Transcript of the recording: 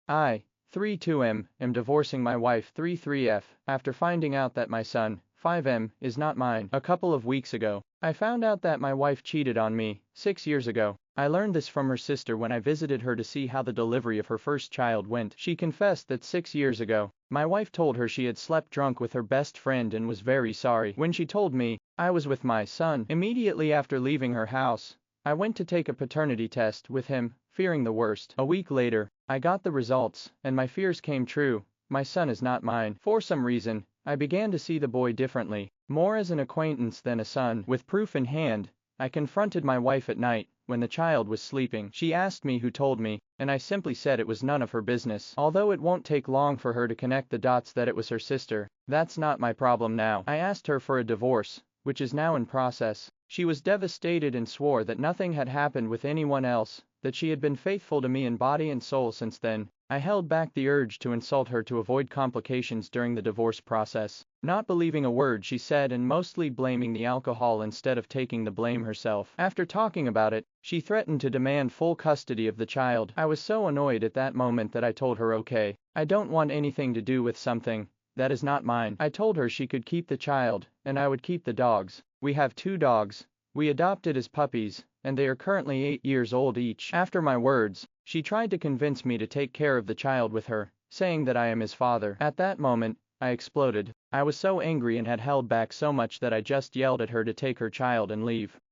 I, 32M, am divorcing my wife 33F after finding out that my son, 5M, is not mine. A couple of weeks ago, I found out that my wife cheated on me 6 years ago. I learned this from her sister when I visited her to see how the delivery of her first child went. She confessed that 6 years ago, my wife told her she had slept drunk with her best friend and was very sorry. When she told me, I was with my son. Immediately after leaving her house, I went to take a paternity test with him, fearing the worst. A week later, I got the results, and my fears came true. My son is not mine. For some reason, I began to see the boy differently, more as an acquaintance than a son. With proof in hand, I confronted my wife at night, when the child was sleeping. She asked me who told me, and I simply said it was none of her business. Although it won't take long for her to connect the dots that it was her sister, that's not my problem now. I asked her for a divorce, which is now in process. She was devastated and swore that nothing had happened with anyone else, that she had been faithful to me in body and soul since then. I held back the urge to insult her to avoid complications during the divorce process, not believing a word she said and mostly blaming the alcohol instead of taking the blame herself. After talking about it, she threatened to demand full custody of the child. I was so annoyed at that moment that I told her okay, I don't want anything to do with something that is not mine. I told her she could keep the child, and I would keep the dogs. We have 2 dogs. We adopted as puppies, and they are currently 8 years old each. After my words, she tried to convince me to take care of the child with her, saying that I am his father. At that moment, I exploded. I was so angry and had held back so much that I just yelled at her to take her child and leave.